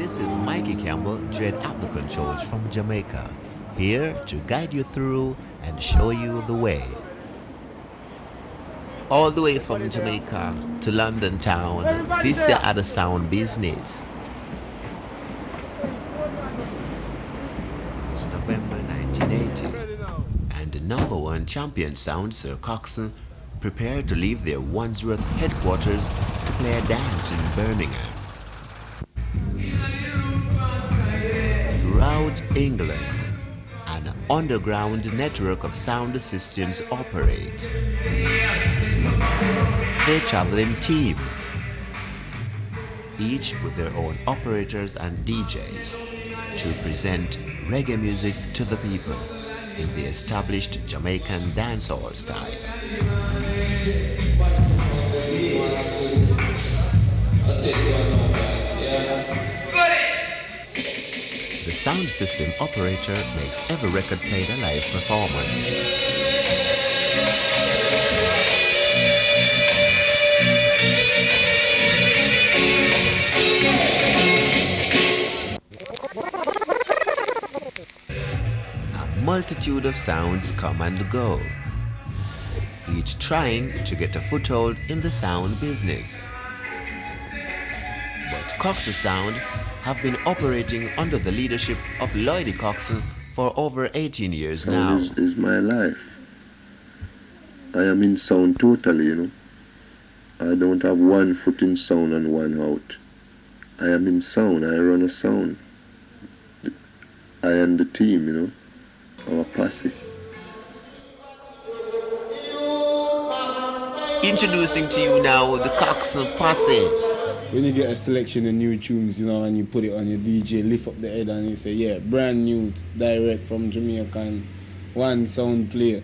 This is Mikey Campbell, Dread at the controls from Jamaica, here to guide you through and show you the way. All the way from Jamaica to London town, this is at the sound business. It's November 1980, and the #1 champion sound, Sir COXSONE, prepared to leave their Wandsworth headquarters to play a dance in Birmingham. Throughout England, an underground network of sound systems operate. They travel in teams, each with their own operators and DJs, to present reggae music to the people in the established Jamaican dancehall style. The sound system operator makes every record played a live performance. A multitude of sounds come and go, each trying to get a foothold in the sound business. But COXSONE Sound have been operating under the leadership of LLOYD COXSONE for over 18 years now. Sound is my life. I am in sound totally, you know. I don't have one foot in sound and one out. I am in sound, I run a sound. I am the team, you know, our posse. Introducing to you now the COXSONE posse. When you get a selection of new tunes, you know, and you put it on your DJ, lift up the head and you say, yeah, brand new, direct from Jamaica, one sound player.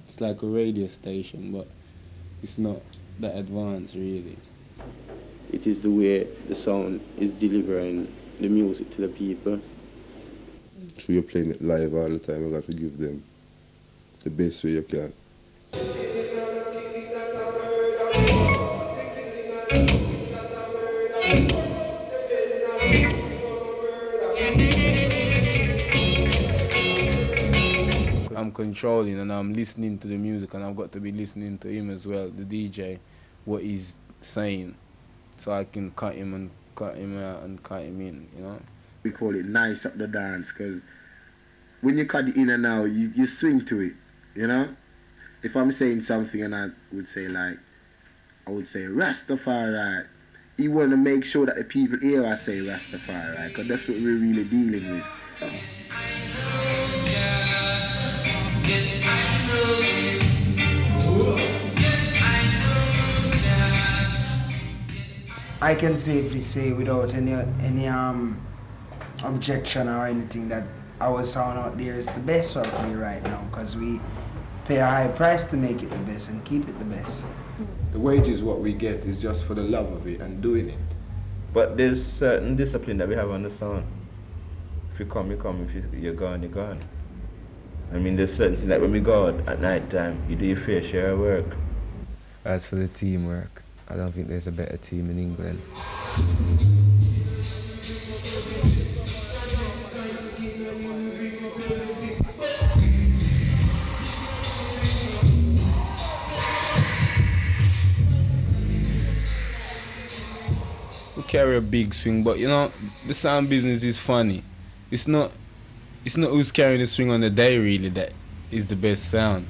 It's like a radio station, but it's not that advanced, really. It is the way the sound is delivering the music to the people. So you're playing it live all the time, you got to give them the best way you can. I'm controlling and I'm listening to the music, and I've got to be listening to him as well, the DJ, what he's saying, so I can cut him and cut him out and cut him in, you know. We call it nice up the dance, because when you cut it in and out, you swing to it, you know. If I'm saying something and I would say Rastafari, you want to make sure that the people hear I say Rastafari, because that's what we're really dealing with. I can safely say without any objection or anything that our sound out there is the best out there right now, because we pay a high price to make it the best and keep it the best. The wages what we get is just for the love of it and doing it. But there's certain discipline that we have on the sound. If you come, you come. If you're gone, you're gone. I mean, there's certain things like when we go out at night time, you do your fair share of work. As for the teamwork, I don't think there's a better team in England. We carry a big swing, but you know, the sound business is funny. It's not who's carrying the swing on the day really that is the best sound.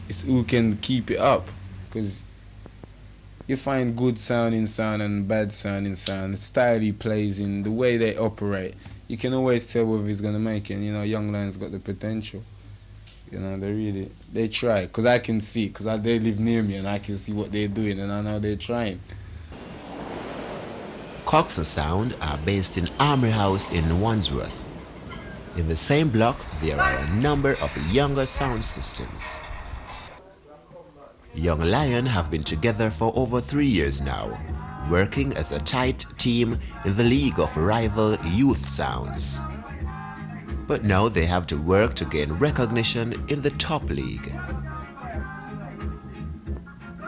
It's who can keep it up, because you find good sounding sound and bad sounding sound, the style he plays in, the way they operate. You can always tell whether he's gonna make it. And, you know, Young Lion's got the potential. You know, they try, because I can see, because they live near me and I can see what they're doing and I know they're trying. COXSONE Sound are based in Armory House in Wandsworth. In the same block, there are a number of younger sound systems. Young Lion have been together for over 3 years now, working as a tight team in the league of rival youth sounds. But now they have to work to gain recognition in the top league.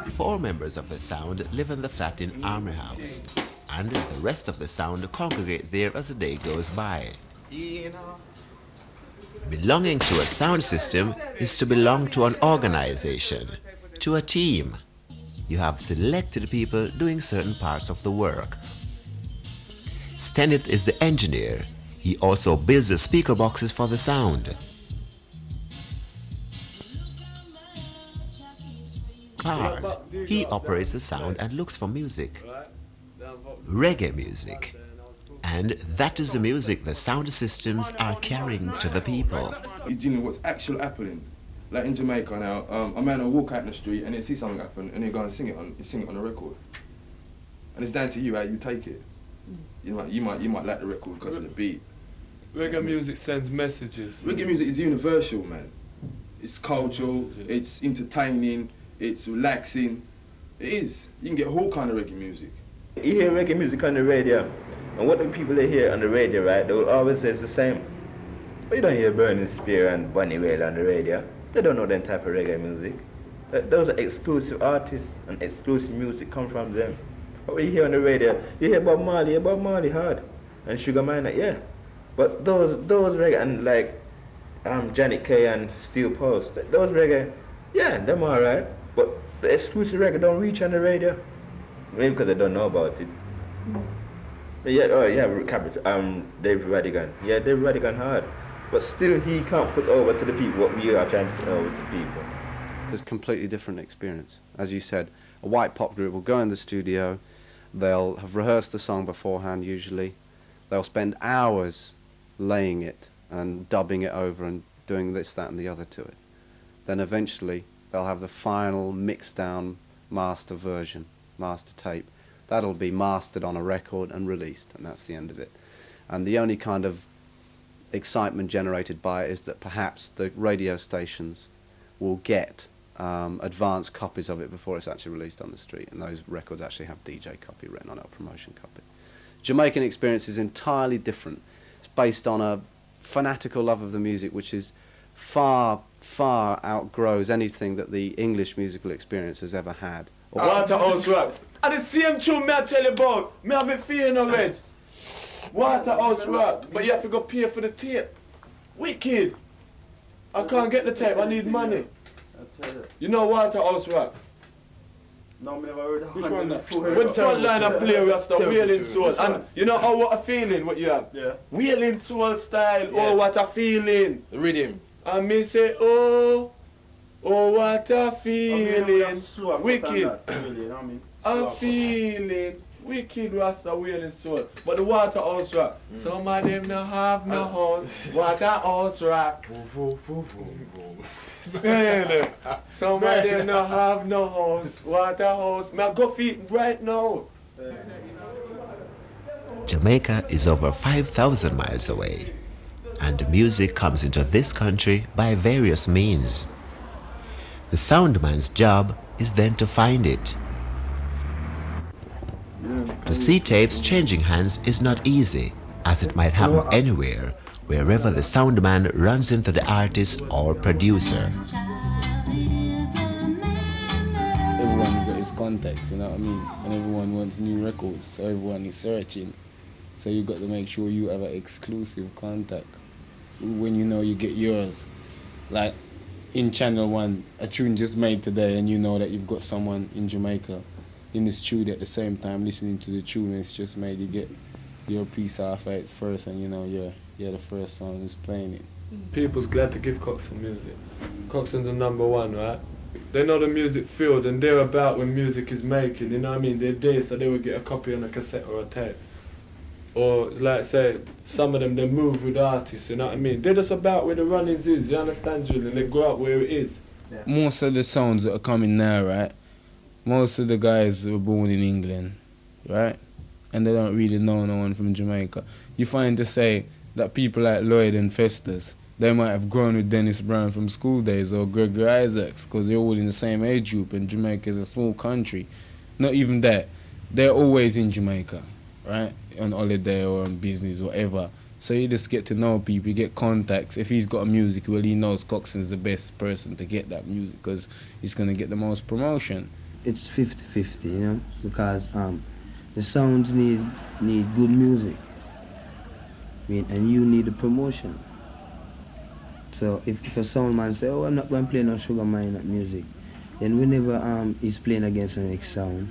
4 members of the sound live in the flat in Armory House, and the rest of the sound congregate there as the day goes by. Belonging to a sound system is to belong to an organization, to a team. You have selected people doing certain parts of the work. STENET is the engineer. He also builds the speaker boxes for the sound. Carl, he operates the sound and looks for music. Reggae music. And that is the music the sound systems are carrying to the people. He's dealing with what's actually happening. Like in Jamaica now, a man will walk out in the street and he'll see something happen and he'll go and sing it on a record. And it's down to you how you take it. You might like the record because of the beat. Reggae music sends messages. Reggae music is universal, man. It's cultural, it's entertaining, it's relaxing. It is. You can get all kind of reggae music. You hear reggae music on the radio, and what the people they hear on the radio, right, they will always say it's the same. But you don't hear Burning Spear and Bunny Wailer on the radio. They don't know that type of reggae music. Those are exclusive artists, and exclusive music come from them. But when you hear on the radio, you hear Bob Marley hard, and Sugar Minott, yeah. But those reggae, and like Janet Kay and Steel Pulse, those reggae, yeah, them alright. But the exclusive reggae don't reach on the radio. Maybe because they don't know about it. But yeah, David Rodigan. Yeah, David Rodigan hard. But still he can't put over to the people what we are trying to put over to people. It's a completely different experience. As you said, a white pop group will go in the studio, they'll have rehearsed the song beforehand usually, they'll spend hours laying it and dubbing it over and doing this, that and the other to it. Then eventually they'll have the final mixed down master version, master tape. That'll be mastered on a record and released, and that's the end of it. And the only kind of excitement generated by it is that perhaps the radio stations will get advanced copies of it before it's actually released on the street, and those records actually have DJ copy written on it, or promotion copy. Jamaican experience is entirely different. It's based on a fanatical love of the music which is far, far outgrows anything that the English musical experience has ever had. Waterhouse Rock. And the same tune me I tell you about. Me have a feeling already. Waterhouse Rock. But you have to go pay for the tape. Wicked. I can't get the tape. I need money. You know Waterhouse Rock? No, me never heard of. Which one that? When Frontline play, we have to Wailing Soul. And you know how what a feeling what you have? Yeah. Wailing Soul style. Yeah. Oh, what a feeling. The rhythm. And me say, oh what a feeling. Wicked. A feeling. Wicked Rasta Wailing Soul. But the Waterhouse Rock. Some of them no have no house. Waterhouse Rock. Some of them no have no house. Waterhouse. Me go feet right now. Jamaica is over 5,000 miles away, and music comes into this country by various means. The soundman's job is then to find it. To see tapes changing hands is not easy, as it might happen anywhere, wherever the soundman runs into the artist or producer. Everyone's got his contacts, you know what I mean? And everyone wants new records, so everyone is searching. So you got to make sure you have an exclusive contact when you know you get yours. Like in Channel 1, a tune just made today and you know that you've got someone in Jamaica in the studio at the same time listening to the tune and it's just made, you get your piece off it first and you know you're the first one who's playing it. People's glad to give COXSONE music. COXSONE's the #1, right? They know the music field and they're about when music is making, you know what I mean? They're there so they would get a copy on a cassette or a tape. Or like say, some of them they move with artists, you know what I mean? They're just about where the runnings is, you understand, Julian? They go out where it is. Yeah. Most of the sounds that are coming now, right? Most of the guys were born in England, right? And they don't really know no one from Jamaica. You find to say that people like LLOYD and FESTUS, they might have grown with Dennis Brown from school days or Gregory Isaacs because they're all in the same age group and Jamaica is a small country. Not even that. They're always in Jamaica, right? On holiday or on business or whatever. So you just get to know people, you get contacts. If he's got a music, well, he knows COXSONE's the best person to get that music because he's going to get the most promotion. It's 50-50, you know, because The sounds need good music. I mean, and you need a promotion. So if a sound man say, oh, I'm not going to play no Sugar Minott music, then whenever he's playing against the next sound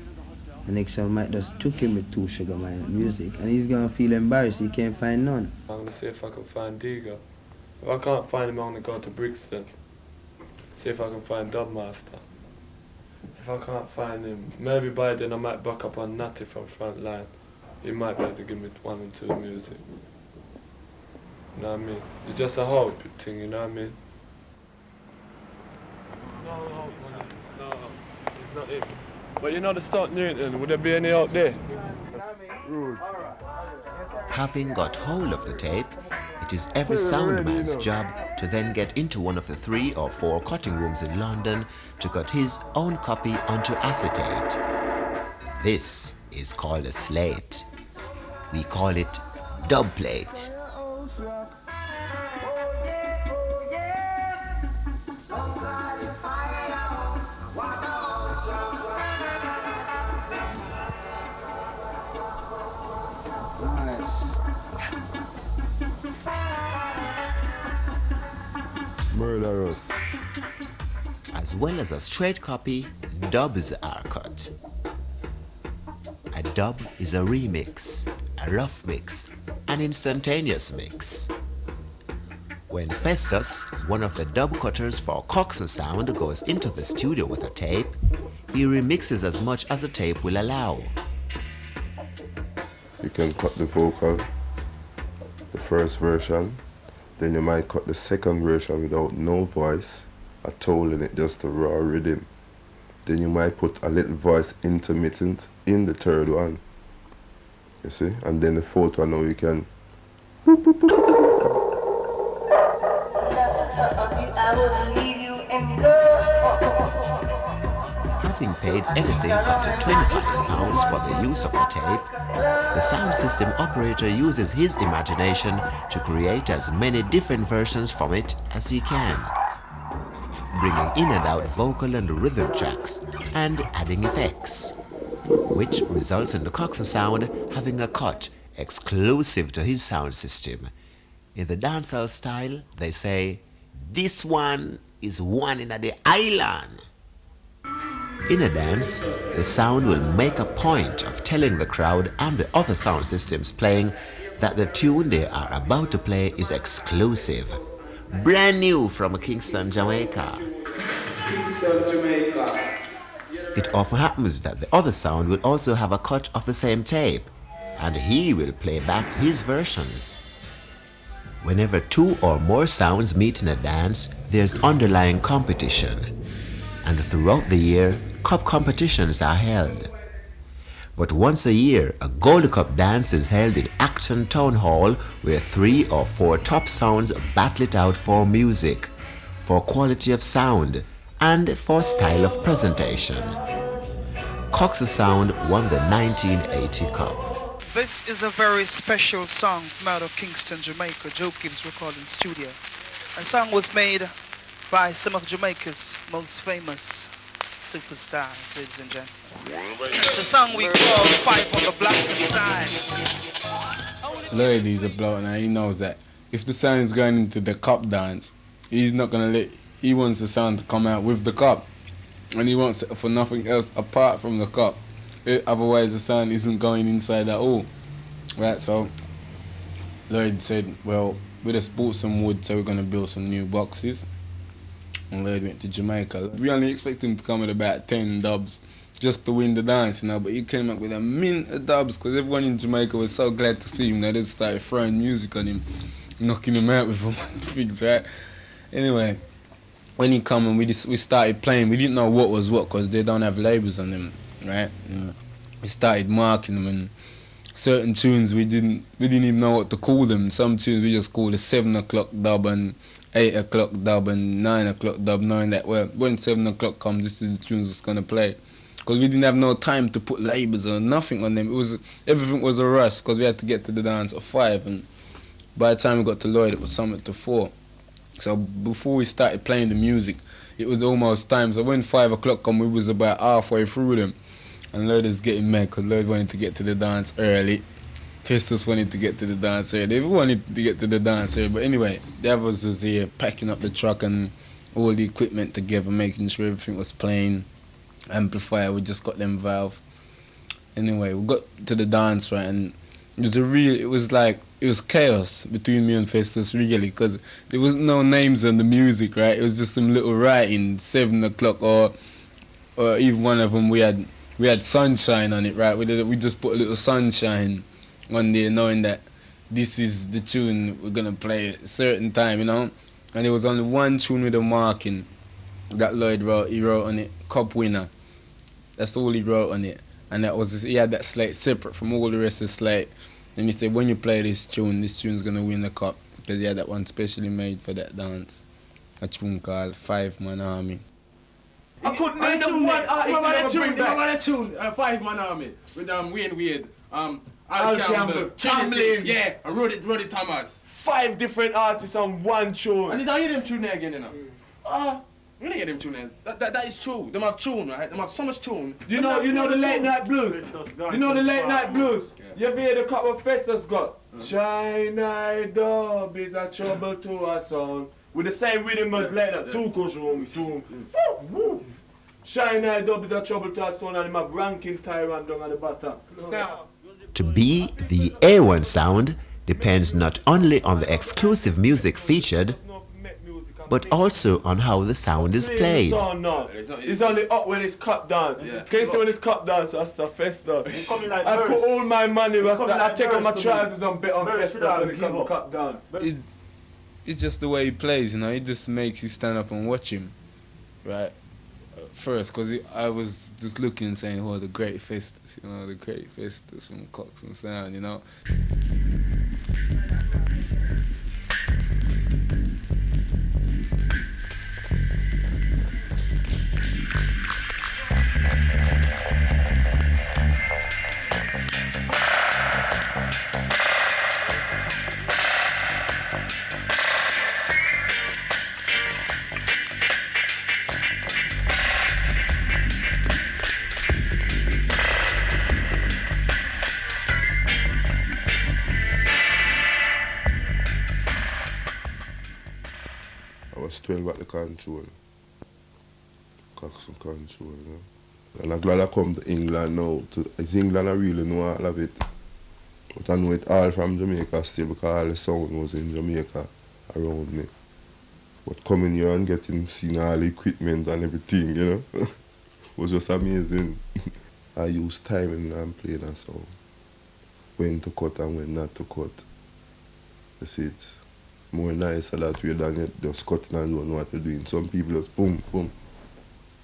might just took him with 2 Sugar Minott music, and he's going to feel embarrassed, he can't find none. I'm going to see if I can find DIEGO. If I can't find him, I'm going to go to Brixton. See if I can find Dubmaster. If I can't find him, maybe by then I might back up on Natty from Frontline. He might be able to give me 1 and 2 music. You know what I mean? It's just a hope thing, you know what I mean? No, it's not it. But you know the Stunt Newton, would there be any out there? Having got hold of the tape, it is every sound man's job to then get into one of the 3 or 4 cutting rooms in London to cut his own copy onto acetate. This is called a slate. We call it dub plate. Murderous. As well as a straight copy, dubs are cut. A dub is a remix, a rough mix, an instantaneous mix. When Festus, one of the dub cutters for COXSONE Sound, goes into the studio with a tape, he remixes as much as the tape will allow. You can cut the vocal, the first version, then you might cut the second version without no voice at all in it, just a raw rhythm. Then you might put a little voice intermittent in the third one, you see, and then the fourth one now you can Having paid anything up to £25 for the use of the tape, the sound system operator uses his imagination to create as many different versions from it as he can, bringing in and out vocal and rhythm tracks and adding effects, which results in the COXSONE Sound having a cut exclusive to his sound system. In the dancehall style, they say, "This one is one in the island." In a dance, the sound will make a point of telling the crowd and the other sound systems playing that the tune they are about to play is exclusive, brand new from Kingston, Jamaica. It often happens that the other sound will also have a cut of the same tape, and he will play back his versions. Whenever 2 or more sounds meet in a dance, there's underlying competition, and throughout the year, cup competitions are held. But once a year, a Gold Cup dance is held in Acton Town Hall, where 3 or 4 top sounds battle it out for music, for quality of sound, and for style of presentation. COXSONE Sound won the 1980 Cup. This is a very special song from out of Kingston, Jamaica, Joe Gibbs Recording Studio. The song was made by some of Jamaica's most famous superstars, ladies and gentlemen. It's a song we call Five on the Black Side. LLOYD is a bloke now, he knows that if the sound is going into the cup dance, he's not going to he wants the sound to come out with the cup, and he wants it for nothing else apart from the cup. Otherwise the sound isn't going inside at all. Right, so LLOYD said, well, we just bought some wood, so we're going to build some new boxes. And LLOYD went to Jamaica. We only expect him to come with about 10 dubs just to win the dance, you know, but he came up with a mint of dubs because everyone in Jamaica was so glad to see him that they started throwing music on him, knocking him out with things, right? Anyway, when he come and we started playing, we didn't know what was what because they don't have labels on them, right? We started marking them, and certain tunes we didn't even know what to call them. Some tunes we just called a 7 o'clock dub and 8 o'clock dub and 9 o'clock dub, knowing that, well, when 7 o'clock comes, this is the tunes that's going to play. Because we didn't have no time to put labels or nothing on them. Everything was a rush because we had to get to the dance at 5, and by the time we got to LLOYD, it was something to 4. So before we started playing the music, it was almost time. So when 5 o'clock come, we was about halfway through them. And Lloyd was getting mad because Lloyd wanted to get to the dance early. Festus wanted to get to the dance early. They wanted to get to the dance early. But anyway, the others was here packing up the truck and all the equipment together, making sure everything was playing. Amplifier, we just got them valve. Anyway, we got to the dance, right, and it was chaos between me and Festus, really, because there was no names on the music, right? It was just some little writing, 7 o'clock, or even one of them we had sunshine on it, right? We just put a little sunshine on there, knowing that this is the tune we're gonna play at a certain time, you know. And there was only one tune with a marking that Lloyd wrote. He wrote on it, Cup Winner. That's all he wrote on it. And he had that slate separate from all the rest of the slate. And he said, when you play this tune's gonna win the cup. Because he had that one specially made for that dance. A tune called 5 Man Army. I couldn't name the one artist never tune, 5 Man Army, with Wayne, Al Campbell, Trinity, yeah, and Roddy Thomas. 5 different artists on one tune. And did I hear them tune there again, you know? You didn't hear them tune there. That is true. Them have tune, right? Them have so much tune. You know the late night blues? You know the late night blues? You ever hear the couple of Festus got? Shine I dub is a trouble to a song. With the same rhythm as later. Two kushum, two. Shine I dub is a trouble to a song, and him have ranking tyrant down at the bottom. To be the A1 sound depends not only on the exclusive music featured, but also on how the sound is played. It's only up when it's cut down. Can you see when it's cut down, so that's the Festus. I put all my money, I take off my trousers and bet on Festus when it comes cut down. It's just the way he plays, you know. It just makes you stand up and watch him, right? First, because I was just looking and saying, oh, the great Festus, you know, the great Festus from COXSONE Sound, you know. I was 12 at the control. COXSONE control, you know. And I'm glad I come to England now. It's England I really know all of it. But I know it all from Jamaica still because all the sound was in Jamaica around me. But coming here and getting seeing all the equipment and everything, you know, was just amazing. I used timing and playing a song. When to cut and when not to cut. You see, it's more nicer that way than it just cutting and don't know what you're doing. Some people just boom, boom.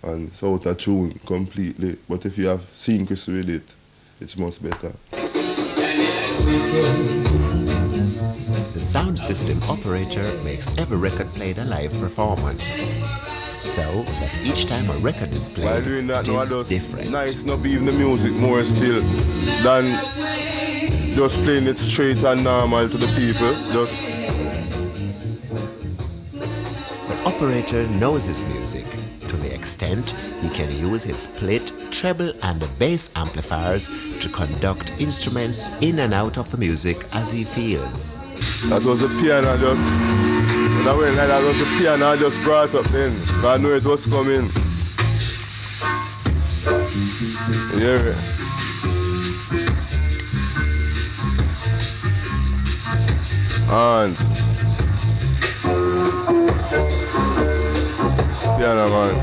And it's out of tune completely. But if you have synchronous with it, it's much better. The sound system operator makes every record played a live performance, so that each time a record is played, While doing that, it is different. Nice not even the music more still than just playing it straight and normal to the people. The operator knows his music to the extent he can use his split, treble and bass amplifiers to conduct instruments in and out of the music as he feels. That was the piano just, when I went like that was the piano I just brought up then, because I knew it was coming. Yeah. Hands. Piano man.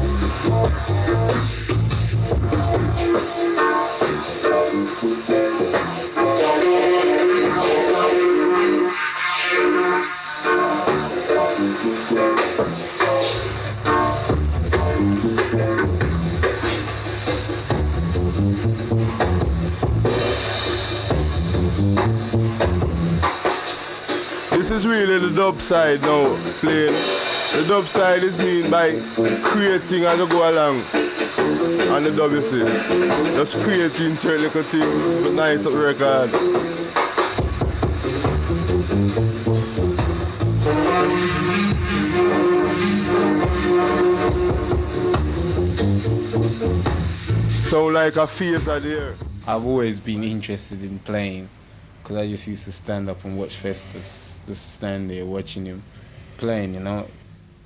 This is really the dub side now, playing. The dub side is mean by creating as you go along. And the dub, you see, just creating certain little things, but nice up record. sound like a phaser there. I've always been interested in playing because I just used to stand up and watch FESTUS, just stand there watching him playing, you know.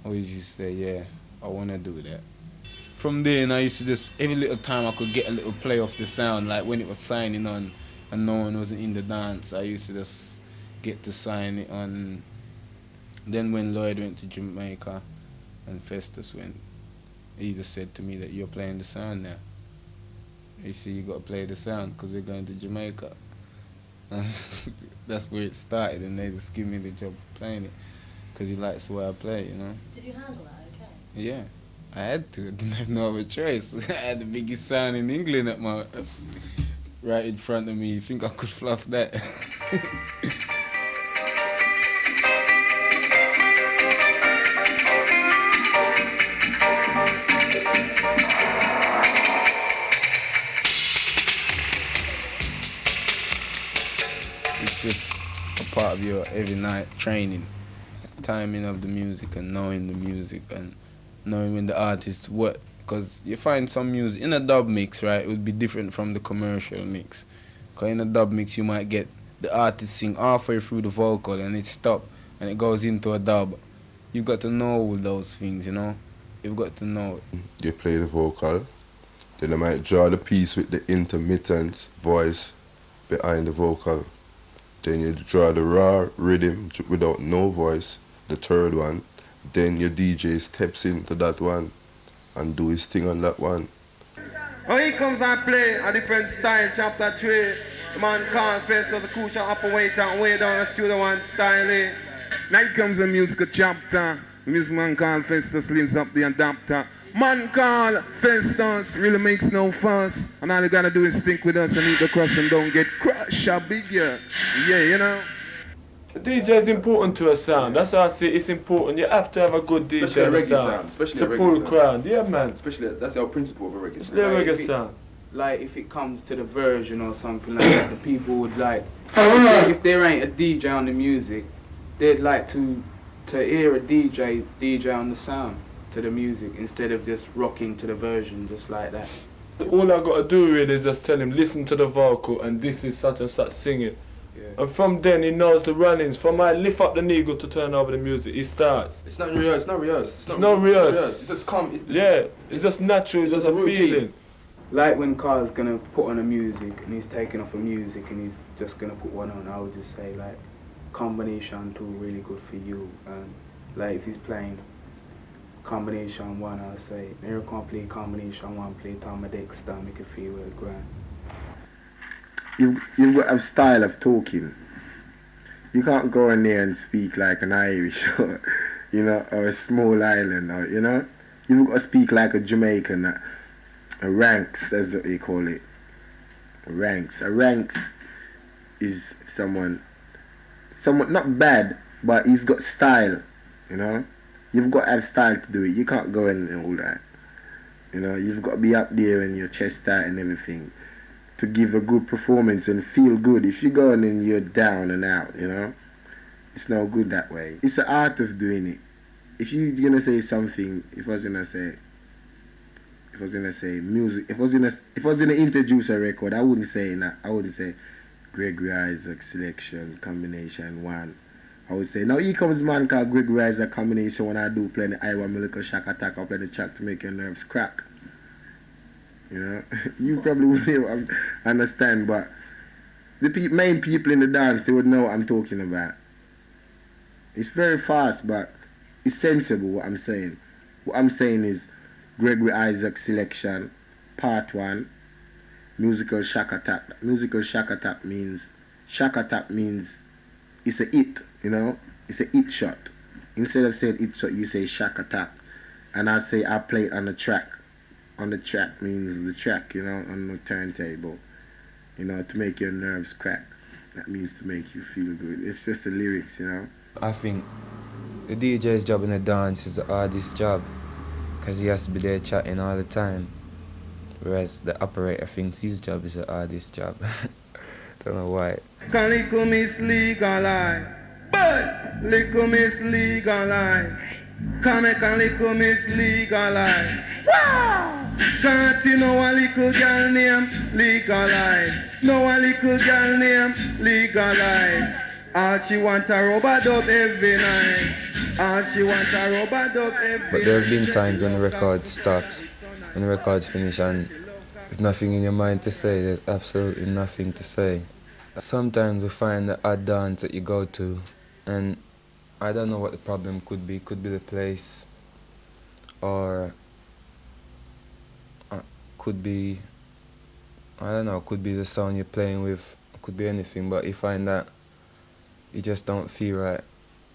I always used to say, yeah, I want to do that. From there, and I used to just, every little time I could get a little play off the sound, like when it was signing on and no one wasn't in the dance, I used to just get to sign it on. Then when Lloyd went to Jamaica and FESTUS went, he just said to me that you're playing the sound now. He said, you got to play the sound because we're going to Jamaica. That's where it started, and they just give me the job for playing it because he likes the way I play, you know. Did you handle that okay? Yeah, I had to. I didn't have no other choice. I had the biggest sound in England at my right in front of me. You think I could fluff that? It's just a part of your every night training, timing of the music and knowing the music and knowing when the artists what, because you find some music in a dub mix, right, it would be different from the commercial mix. Because in a dub mix you might get the artist sing halfway through the vocal and it stops and it goes into a dub. You've got to know those things, you know. You've got to know it. You play the vocal, then I might draw the piece with the intermittent voice behind the vocal. Then you draw the raw rhythm without no voice, the third one. Then your DJ steps into that one and do his thing on that one. Oh, he comes and play a different style, chapter 3. The man called FESTUS, the crucial upper weight and way down the studio one style. Now comes a musical chapter. The music man called FESTUS lives up the adapter. Man called FESTUS really makes no fuss. And all you gotta do is stick with us and eat the crust and don't get crushed. A big yeah, you know. The DJ is important to a sound. That's how I see it. It's important. You have to have a good DJ Especially a reggae sound. sound. Especially to a reggae pull sound. crowd. Yeah, man. Especially that's our principle of a reggae sound. Yeah, Like, reggae if it- sound. Like if it comes to the version or something like that, the people would like, if there ain't a DJ on the music, they'd like to hear a DJ on the sound to the music instead of just rocking to the version just like that. All I gotta do really is just tell him, listen to the vocal and this is such and such singing. Yeah. And from then he knows the runnings. From I lift up the needle to turn over the music, he starts. It's not rehearsed. It's not rehearsed. It's not rehearsed. It's just come. Yeah, it's just natural. It's just a feeling. Like when Carl's gonna put on a music and he's taking off a music and he's just gonna put one on, I would just say like combination 2 really good for you, and like if he's playing combination 1, I'll say here can't play combination 1, play Tom Dexter, make it feel well grand. You've got a style of talking. You can't go in there and speak like an Irish or, you know, or a small island, or, you know. You've got to speak like a Jamaican, a ranks, that's what they call it. A ranks is someone not bad, but he's got style, you know. You've got to have style to do it. You can't go in and all that. You know, you've got to be up there and your chest out and everything to give a good performance and feel good. If you go in and you're down and out, you know, it's no good that way. It's the art of doing it. If you're gonna say something, if I was gonna say music, if I was gonna introduce a record, I wouldn't say that. I wouldn't say Gregory Isaac selection combination 1. I would say now here comes a man called Gregory Isaac combination. When I do play the Iowa Milico Shack Attack, I play the track to make your nerves crack. You know, you probably wouldn't understand, but the main people in the dance, they would know what I'm talking about. It's very fast, but it's sensible what I'm saying. What I'm saying is Gregory Isaac selection, part 1, musical shack attack. Musical shack attack means it's a hit, you know? It's a hit shot. Instead of saying hit shot, you say shack attack. And I say I play it on the track. On the track means the track, you know, on the turntable. You know, to make your nerves crack. That means to make you feel good. It's just the lyrics, you know? I think the DJ's job in the dance is the hardest job because he has to be there chatting all the time. Whereas the operator thinks his job is the hardest job. Don't know why. Calico miss legalize, but lico miss legalize. Come make a little miss legalize. Wow! Can't you know a little girl name legalize? Know a little girl name legalize. All she want a rubber dub every night. All she want a rubber dub every night. But there have been times when the record stops, when the record finish, and there's nothing in your mind to say. There's absolutely nothing to say. Sometimes we find the odd dance that you go to, and I don't know what the problem could be. Could be the place, or could be, I don't know, could be the song you're playing with, could be anything, but you find that you just don't feel right.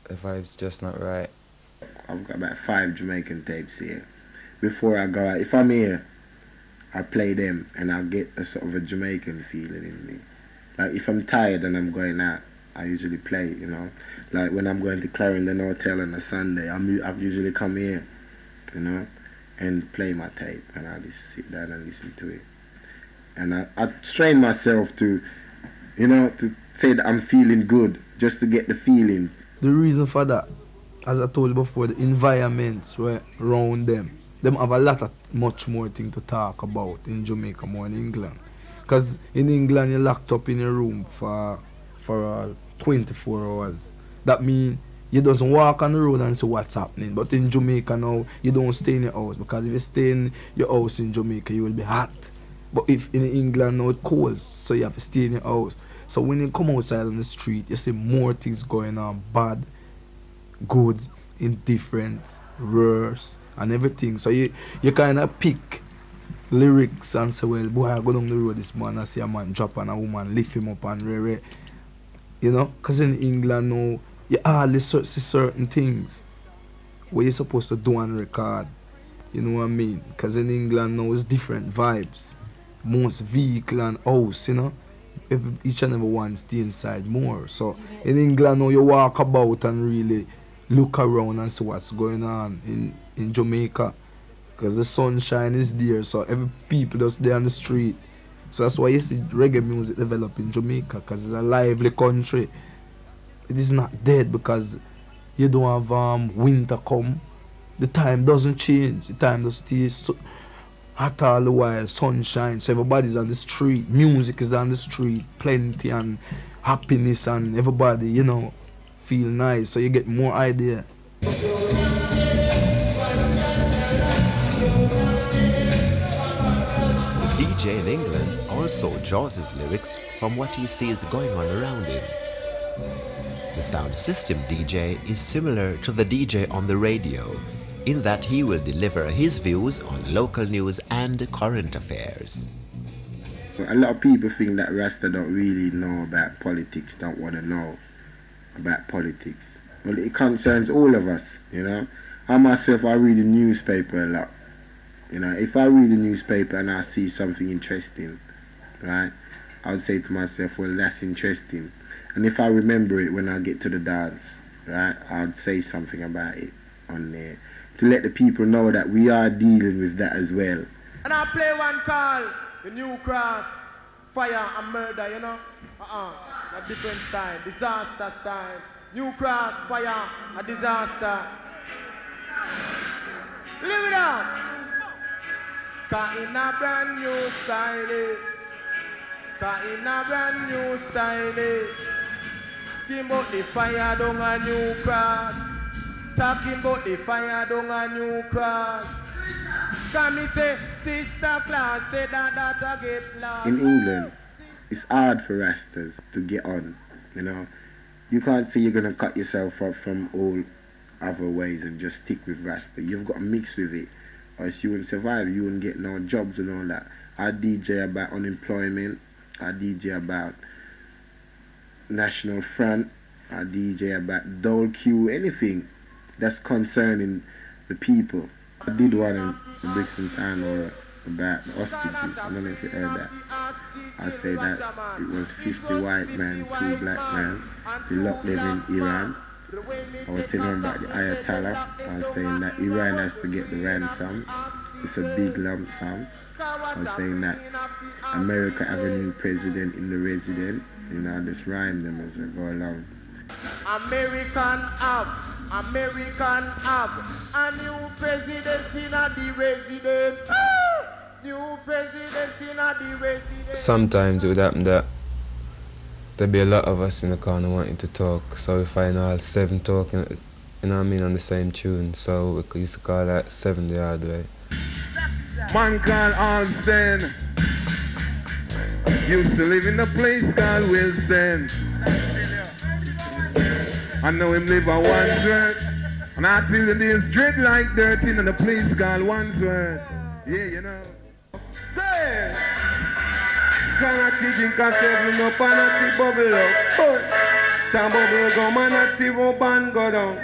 The vibe's just not right. I've got about 5 Jamaican tapes here. Before I go out, if I'm here, I play them and I get a sort of a Jamaican feeling in me. Like if I'm tired and I'm going out, I usually play, you know. Like when I'm going to Clarendon Hotel on a Sunday, I usually come here, you know, and play my tape, and I just sit down and listen to it. And I train myself to, you know, to say that I'm feeling good, just to get the feeling. The reason for that, as I told you before, the environments were around them have a lot of much more things to talk about in Jamaica more in England. Because in England you're locked up in a room for 24 hours. That means you don't walk on the road and see what's happening. But in Jamaica now, you don't stay in your house, because if you stay in your house in Jamaica, you will be hot. But if in England now it's cold, so you have to stay in your house. So when you come outside on the street, you see more things going on, bad, good, indifferent, worse, and everything. So you kind of pick lyrics and say, well, boy, I go down the road this man, I see a man drop on a woman, lift him up and rare, you know? Because in England now, you hardly see certain things what you're supposed to do and record. You know what I mean? Because in England now it's different vibes. Most vehicle and house, you know? Each and every one stay inside more. So in England now you walk about and really look around and see what's going on in Jamaica. Because the sunshine is there, so every people just there on the street. So that's why you see reggae music develop in Jamaica, because it's a lively country. It is not dead because you don't have winter come. The time doesn't change. The time does stay hot all the while, sunshine. So everybody's on the street. Music is on the street, plenty and happiness, and everybody, you know, feel nice. So you get more idea. The DJ in England also draws his lyrics from what he sees going on around him. The sound system DJ is similar to the DJ on the radio, in that he will deliver his views on local news and current affairs. A lot of people think that Rasta don't really know about politics, don't want to know about politics. Well, it concerns all of us, you know. I myself, I read the newspaper a lot. You know, if I read the newspaper and I see something interesting, right, I would say to myself, well, that's interesting. And if I remember it when I get to the dance, right, I would say something about it on there to let the people know that we are dealing with that as well. And I play one called the New Cross, Fire and Murder, you know? A different style, disaster style. New Cross, Fire, a disaster. Live it up! Cause in a brand new style, cause in a brand new style, talking about the fire down a New Cross, talking about the fire down a New Cross. Can me say, sister class, say that I get lost. In England, it's hard for Rastas to get on, you know. You can't say you're gonna cut yourself off from all other ways and just stick with Rasta. You've got to mix with it, or else you wouldn't survive. You wouldn't get no jobs and all that. I DJ about unemployment. I DJ about National Front. I DJ about Dole Q, anything that's concerning the people. I did one in Brixton Town about the hostages. I don't know if you heard that. I say that it was 50 white men, 2 black men. They locked them in Iran. I was telling them about the Ayatollah. I was saying that Iran has to get the ransom. It's a big lump sum. I was saying that America having a new president in the resident. You know, I just rhyme them as I go along. American have a new president in the resident. New president in the resident. Sometimes it would happen that there'd be a lot of us in the corner wanting to talk, so we find all 7 talking, you know what I mean, on the same tune. So we used to call that 7 the hard way. Man called Austin used to live in a place called Wilson. I know him live at Wandsworth, and until the days dread like dirt in a place called Wandsworth. Yeah, you know. Say, can't drink a 7 up and a bubble up. Some bubble gum and a T-rope and go down.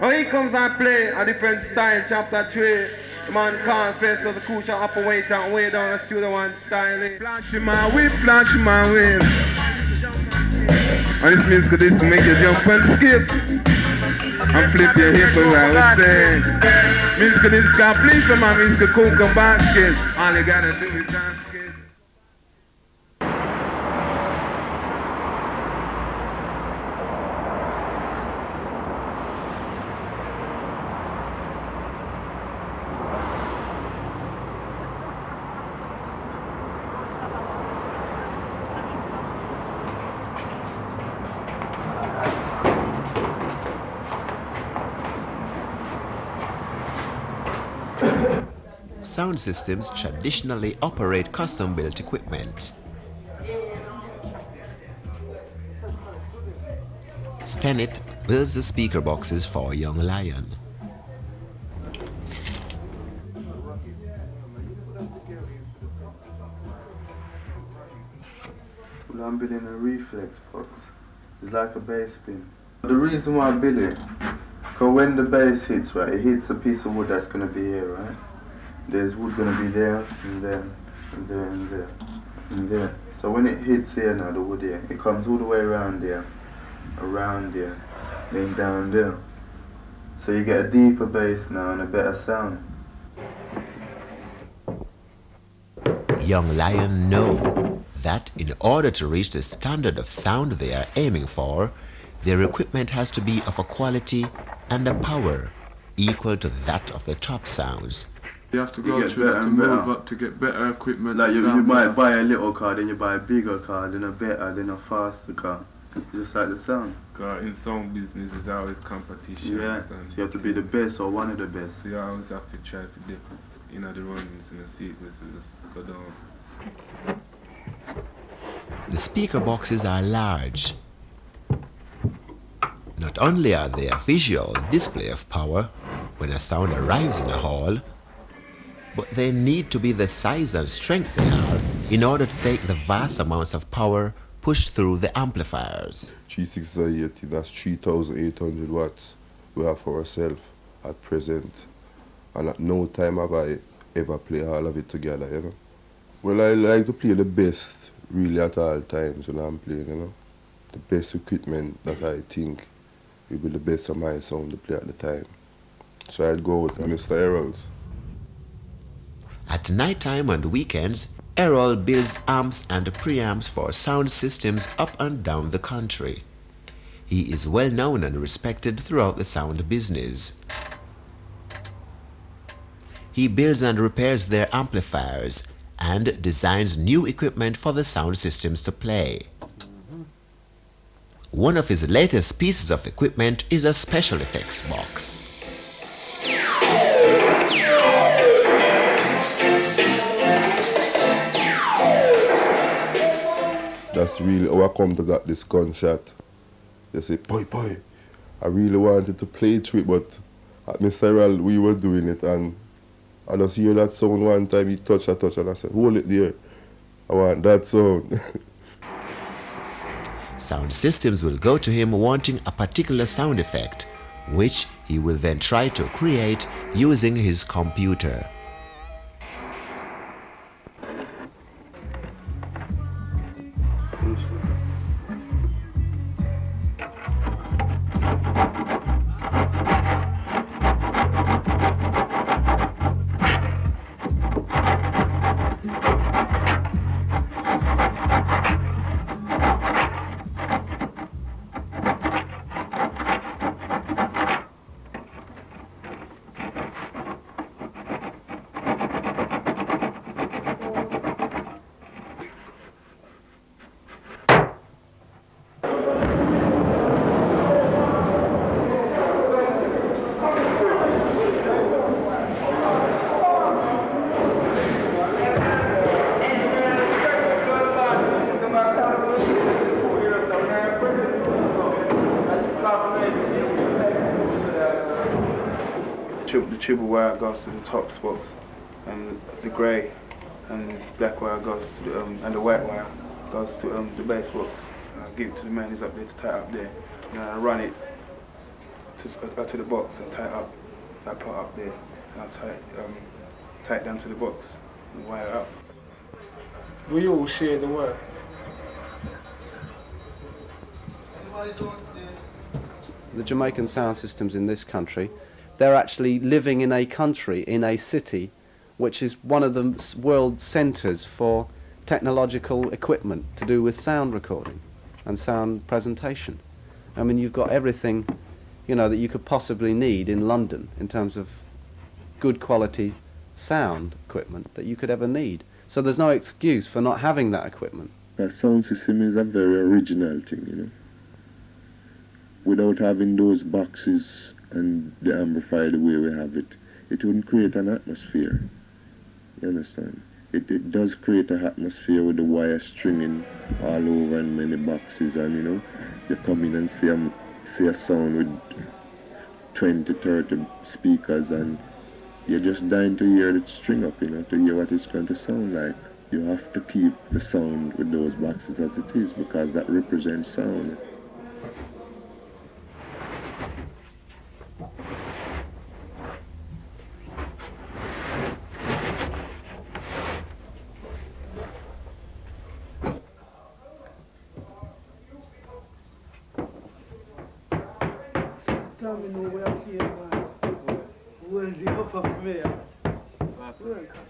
Oh, he comes and play a different style, chapter 3. The man called FESTUS, the crucial operator, and way down the studio one style. Flash my whip, flash my whip. And this means this will make you jump and skip and flip your hip, as I would say. Means this can play for my means cook a basket. All you gotta do is ask it. Sound systems traditionally operate custom-built equipment. STENET builds the speaker boxes for Young Lion. Well, I'm building a reflex box. It's like a bass bin. The reason why I build it, because when the bass hits, right, it hits a piece of wood that's going to be here, right? There's wood going to be there, and there, and there, and there, and there. So when it hits here now, the wood here, it comes all the way around there, then down there. So you get a deeper bass now and a better sound. Young Lion know that in order to reach the standard of sound they are aiming for, their equipment has to be of a quality and a power equal to that of the top sounds. You have to go through that to move up to get better equipment. Like you might buy a little car, then you buy a bigger car, then a better, then a faster car. Just like the sound. In sound business, there's always competition. Yeah, so you have to be the best or one of the best. So you always have to try to dip, the runnings in the sequence and just go down. The speaker boxes are large. Not only are they a visual display of power when a sound arrives in a hall, but they need to be the size and strength they are in order to take the vast amounts of power pushed through the amplifiers. 3680, that's 3,800 watts we have for ourselves at present. And at no time have I ever played all of it together, you know. Well, I like to play the best really at all times when I'm playing, you know. The best equipment that I think will be the best of my sound to play at the time. So I'd go with Mr. Errol's. At night time and weekends, Errol builds amps and preamps for sound systems up and down the country. He is well known and respected throughout the sound business. He builds and repairs their amplifiers and designs new equipment for the sound systems to play. One of his latest pieces of equipment is a special effects box. That's really how I come to get this gunshot. They say, boy, I really wanted to play through it, but at Mr. Errol, we were doing it, and I just hear that sound one time, he touched, and I said, hold it there. I want that sound. Sound systems will go to him wanting a particular sound effect, which he will then try to create using his computer. triple wire goes to the top spots, and the grey and black wire goes to the, and the white wire goes to the bass box. I give it to the man who's up there to tie up there, and I run it to the box and tie it up that part up there, and I tie it down to the box and wire it up. We all share the work. The Jamaican sound systems in this country, they're actually living in a country, in a city, which is one of the world centres for technological equipment to do with sound recording and sound presentation. I mean, you've got everything, you know, that you could possibly need in London in terms of good quality sound equipment that you could ever need. So there's no excuse for not having that equipment. The sound system is a very original thing, you know. Without having those boxes and the amplifier the way we have it, it wouldn't create an atmosphere. You understand? It does create an atmosphere with the wire stringing all over and many boxes, and you know, you come in and see a sound with 20, 30 speakers, and you're just dying to hear the string up, you know, to hear what it's going to sound like. You have to keep the sound with those boxes as it is, because that represents sound.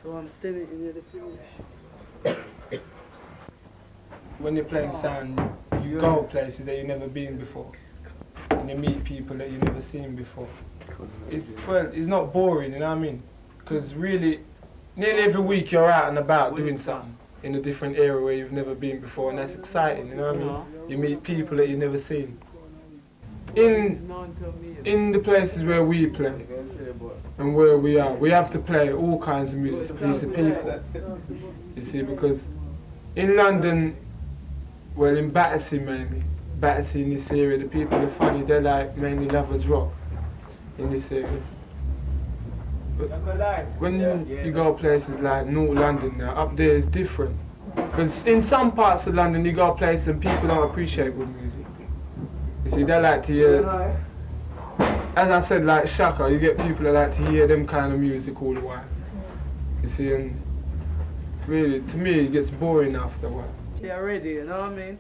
So I'm standing in the finish. When you're playing sound, you go places that you've never been before, and you meet people that you've never seen before. It's not boring, you know what I mean? Because really, nearly every week you're out and about doing something in a different area where you've never been before, and that's exciting, you know what I mean? You meet people that you've never seen. In the places where we play and where we are, we have to play all kinds of music to please the people. You see, because in London, well, in Battersea mainly, Battersea in this area, the people are funny, they're like mainly lovers rock in this area. But when you go places like North London now, up there is different. Because in some parts of London, you go places and people don't appreciate good music. You see, they like to hear, as I said, like SHAKA, you get people that like to hear them kind of music all the while. You see, and really, to me, it gets boring after a while. Yeah, already, you know what I mean?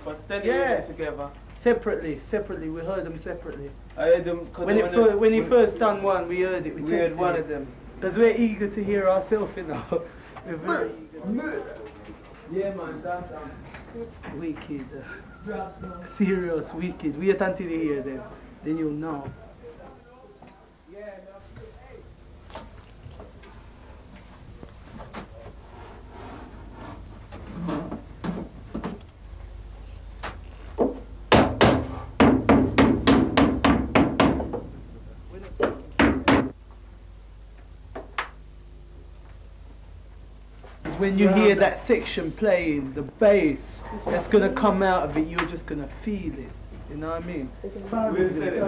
But steady together. Separately, we heard them separately. I heard them when he first done one, we heard it. We heard one of them. Because we're eager to hear ourselves, you know. We're very eager. Yeah, man, that's wicked. Serious, wicked. Wait until you hear them, then you'll know. When you hear that section playing, the bass that's going to come out of it, you're just going to feel it. You know what I mean? Feel it.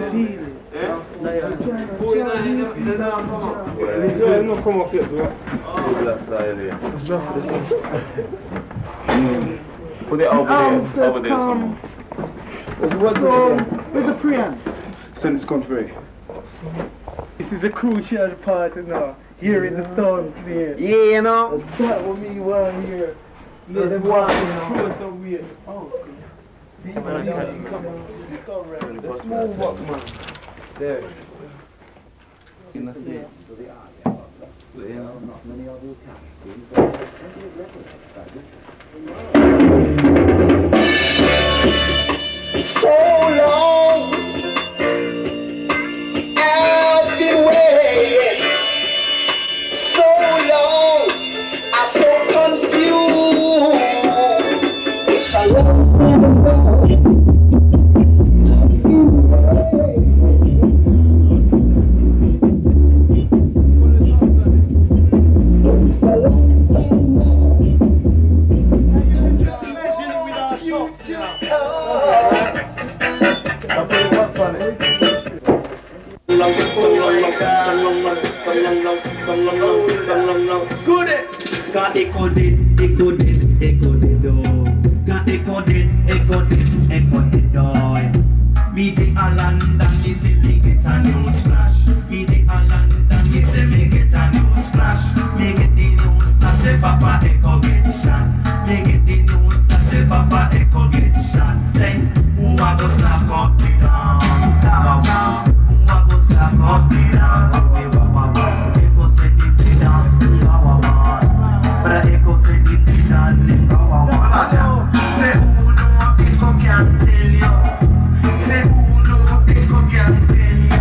Come up here, put it over there somewhere. Where's the preamp? Send this country. This is a crucial part, you know. Hearing the sound clear. Yeah, you know. That will be one here. There's one, you know. So weird. Oh, let's move up, man. There. You see. So long I've been waiting. So long I'm so confused. It's a long time ago. Good it. Got echo did, oh. Got echo did, oh. Me the Alanda, me say me get a news flash. Me the Alanda, me say me get a news flash. Me get the news flash, say Papa Echo get shot. Me get the news flash, say Papa Echo get shot. Say, who a go slap up the down? Who a go slap up the down? Echo say the down, but Echo say the down, say who know Echo can tell you. Say who know Echo can tell you.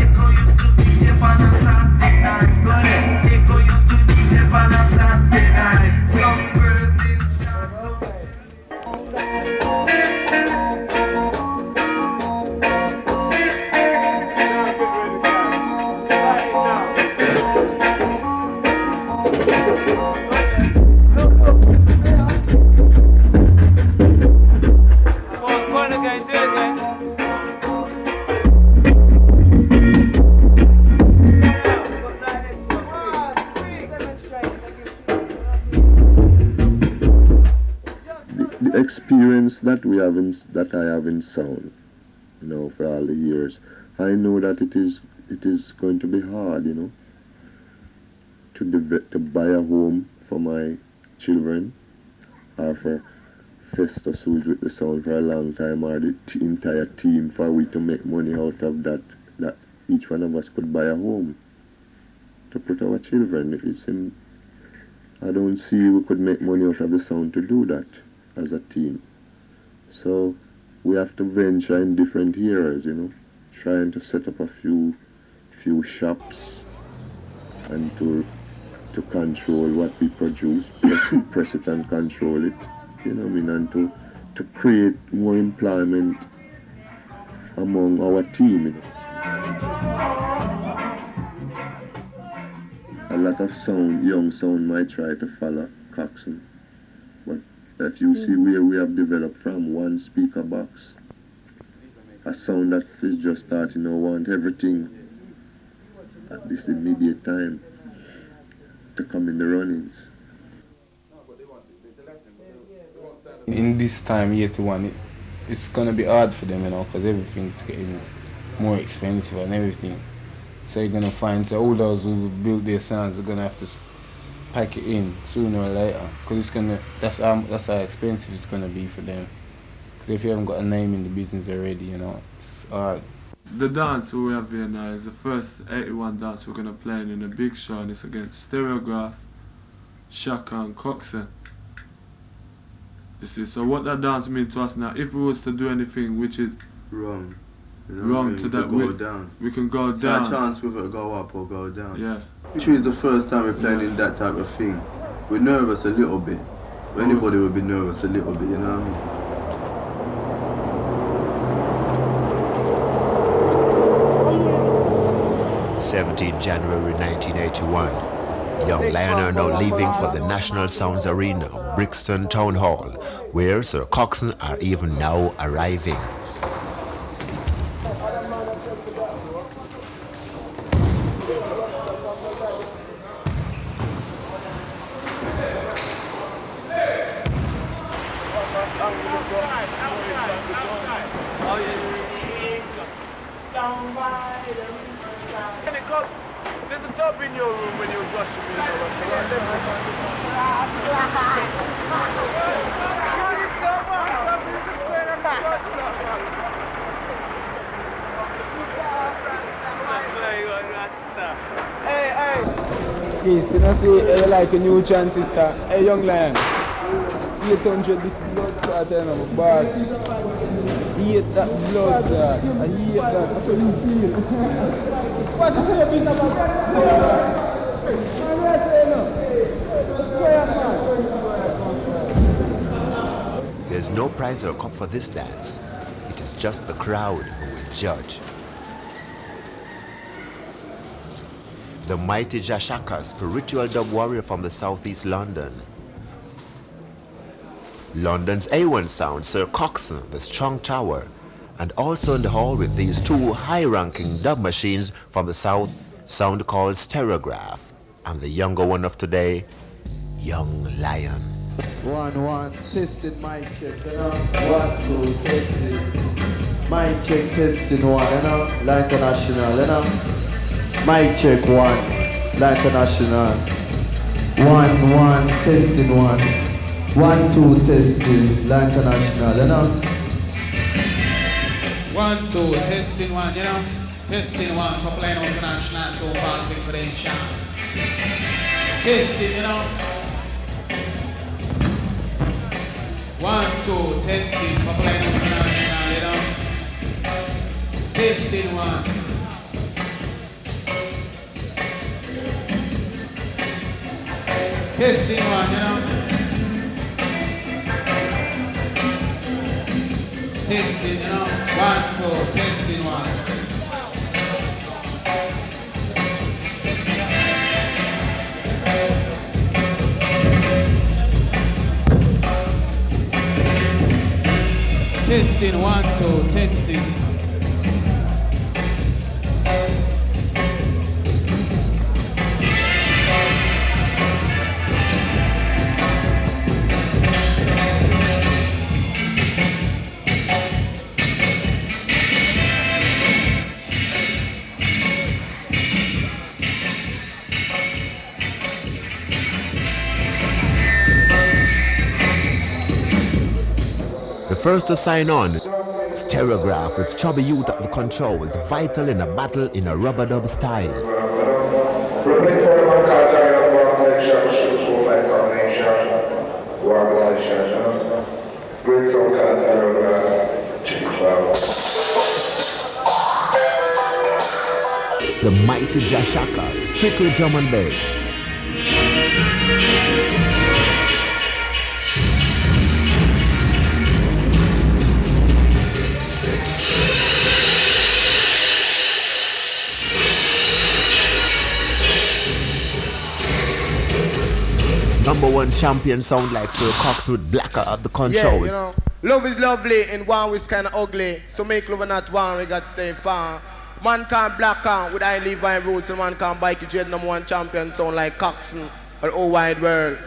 Echo used to DJ on a Saturday night, but Echo used to DJ on a Saturday night. Some girls in shots. The experience that I have in sound, you know, for all the years, I know that it is going to be hard, you know, to buy a home for my children, or for FESTUS, who's with the sound for a long time, or the entire team, for we to make money out of that each one of us could buy a home to put our children. I don't see we could make money out of the sound to do that as a team. So we have to venture in different areas, you know, trying to set up a few shops and to control what we produce, press it and control it, you know what I mean, and to create more employment among our team, you know. A lot of young sound might try to follow COXSONE, but if you see where we have developed from one speaker box, a sound that is just starting to want everything at this immediate time to come in the runnings. In this time, 81, it's gonna be hard for them, you know, because everything's getting more expensive and everything. So you're gonna find, so all those who built their sounds are gonna have to pack it in sooner or later, because it's gonna, that's how expensive it's gonna be for them. Because if you haven't got a name in the business already, you know, it's hard. The dance we have here now is the first 81 dance we're gonna play in a big show, and it's against Stereograph, SHAKA and COXSONE. You see, so what that dance means to us now, if we was to do anything which is wrong, you know, wrong to that, we can go it's down. It's a chance whether to go up or go down. Yeah. It's the first time we're playing in that type of thing. We're nervous a little bit. Anybody would be nervous a little bit, you know what I mean? 17 January 1981. Young Lionel now leaving for the National Sounds Arena, Brixton Town Hall, where Sir COXSONE are even now arriving. There's a tub in your room when you was washing me. Hey, Chris, you know, say you like a new transistor. Hey, young lion. 800 this blood clot, you know, boss. Eat that blood clot. I eat that. That's what you feel. What you say, piece of There's no prize or cup for this dance. It is just the crowd who will judge. The mighty SHAKA, spiritual dub warrior from the southeast London. London's A1 sound, Sir COXSONE, the strong tower, and also in the hall with these two high-ranking dub machines from the south, sound called stereograph, and the younger one of today, Young Lion. 1 1 testing mic check, you know. 1 2 testing. Mic check testing 1, you know. Like international, you know. Mic check 1, like international. 1 1 testing 1. 1 2 testing, like international, you know. 1 2 testing 1, you know. Testing 1 for playing international, so fast differential. Testing, you know. 1 2 testing for playing international, you know. Testing 1. Testing 1, you know. Testing, you know. 1 2 testing 1. Testing 1 2 testing. The first to sign on, stereograph with chubby youth at the controls, vital in a battle in a rubber dub style. The mighty SHAKA, strictly drum and bass. #1 champion sound like Sir Cox with Blacker at the controls. Yeah, you know, love is lovely and one is kind of ugly. So make love not one, we got to stay far. Man can't black out with I Levi roots and man can't bike dread #1 champion sound like COXSONE or all wide world.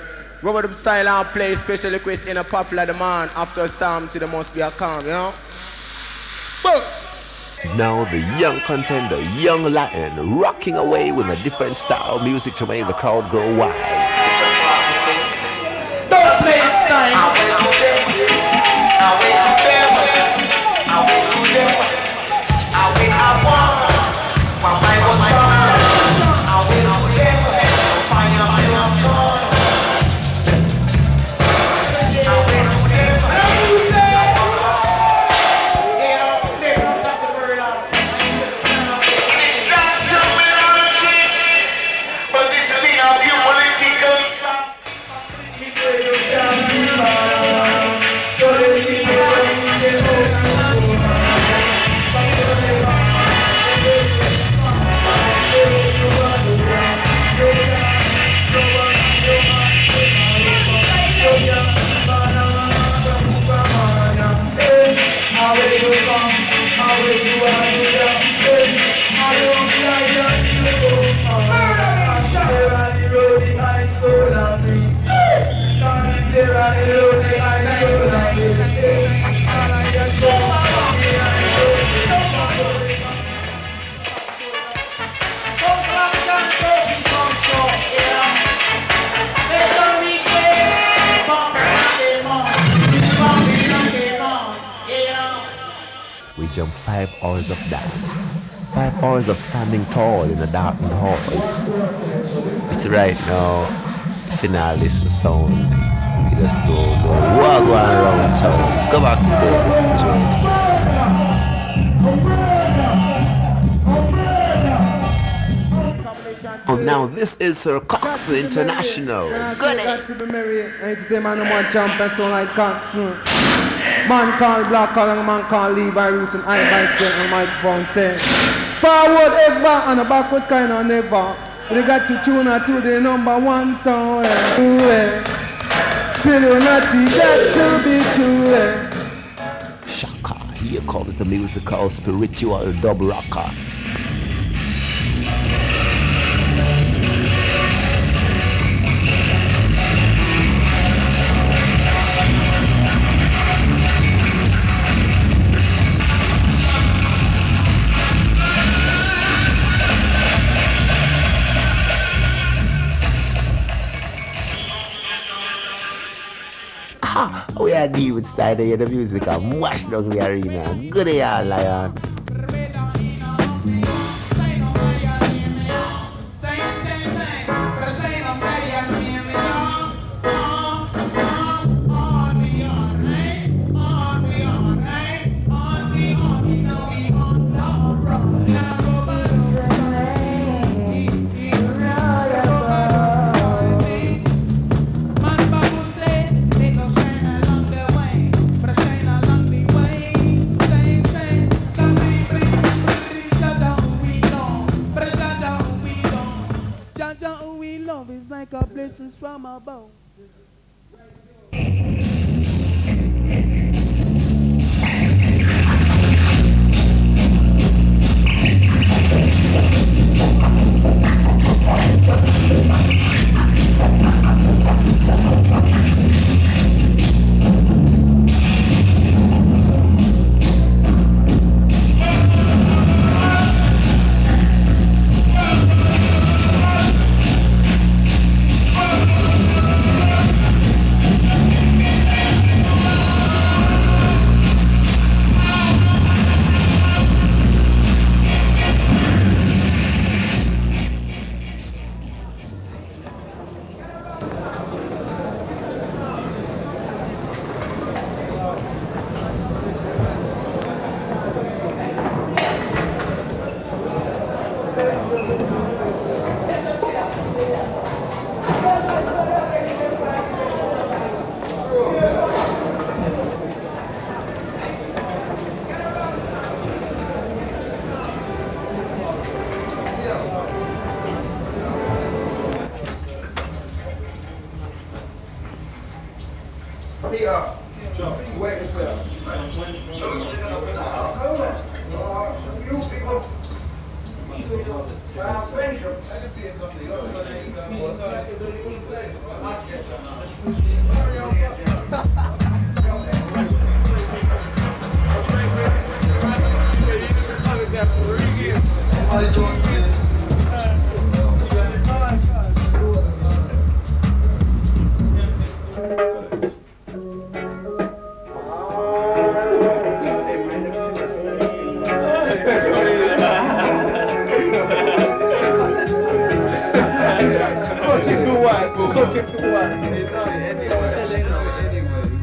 Rubber dub style and play special request in a popular demand. After a storm, see there must be a calm, you know. But now the young contender, Young Lion, rocking away with a different style of music to make the crowd go wild. Don't say it's time. I will do them. I will do them. I will do them. I will have one. While I was born. I will do them. Fire will have gone. I will do them. It's not terminology, but this thing of you political stuff. We jump 5 hours of dance, 5 hours of standing tall in a darkened hall. It's right now, if you not listen to sound, you just don't know what going around town. Go back to bed. Now this is Sir Cox International. Good. To be merry, and it's the man #1 champion, so like COXSONE. Man called Black and man called Levi Roots and I bike them and microphone say forward ever and a backward kind of never. We got to tune her to the #1 song. Till you're not got to be true. Shaka, here comes the musical spiritual dub rocker. We are deal with style to hear the music and mash down the arena. Good day, all lion. Like a blessings from above.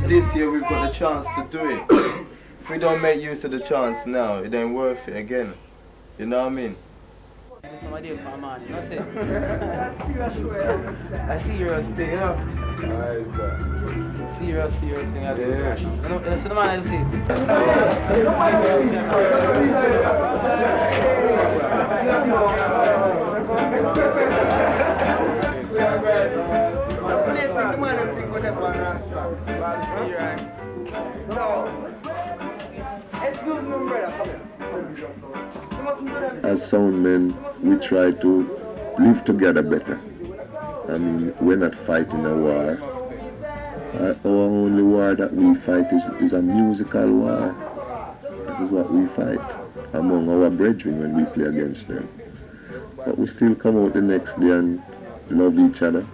This year we've got the chance to do it. If we don't make use of the chance now, it ain't worth it again. You know what I mean? I see your thing, you know. See your thing. Yeah. That's the man I see. Excuse me, brother. As sound men, we try to live together better. I mean, we're not fighting a war. Our only war that we fight is a musical war. That is what we fight among our brethren when we play against them. But we still come out the next day and love each other,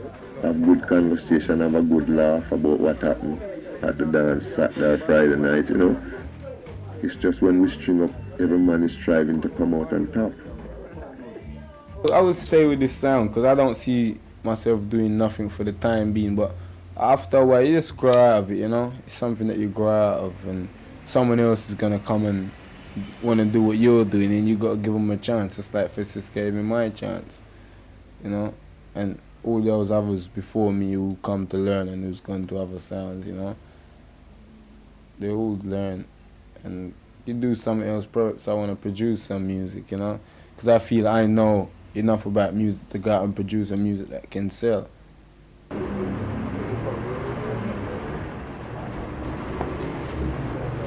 have good conversation, have a good laugh about what happened at the dance Saturday or Friday night, you know. It's just when we string up, every man is striving to come out on top. I would stay with this sound because I don't see myself doing nothing for the time being, but after a while you just grow out of it, you know. It's something that you grow out of, and someone else is going to come and want to do what you're doing, and you got to give them a chance. It's like FESTUS gave me my chance, you know, and all those others before me who come to learn and who's gone to other sounds, you know, they all learn. And you do something else, perhaps I want to produce some music, you know, because I feel I know enough about music to go out and produce a music that can sell.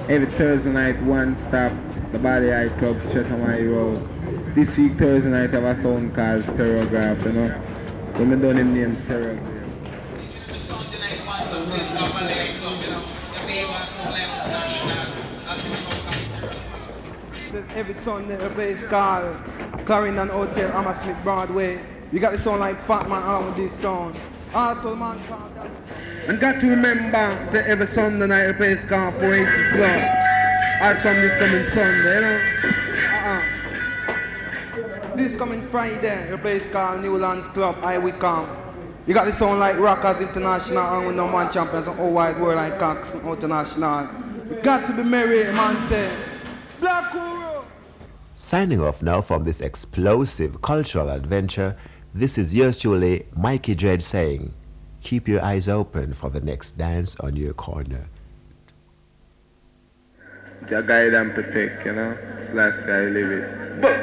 Every Thursday night, one stop, the Body Eye Club, Chetamai Road. This week, Thursday night, I have a sound called Stereograph, you know. When I done him name Stereograph. Every Sunday, the place called Clarendon Hotel, Hammersmith Broadway. You got the sound like Fat Man along with this sound. Also, man called that. And got to remember, say every Sunday night, the place called Oasis Club. As from this coming Sunday, you know. This coming Friday, the place called Newlands Club, I will come. You got the sound like Rockers International and with no man champions of all wide world like COXSONE International. You got to be merry, man say. Black Guru! Signing off now from this explosive cultural adventure, this is yours truly, Mikey Dread saying, keep your eyes open for the next dance on your corner. Jah guide and protect, you know. Slash I live it. But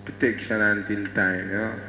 protection until time, you know.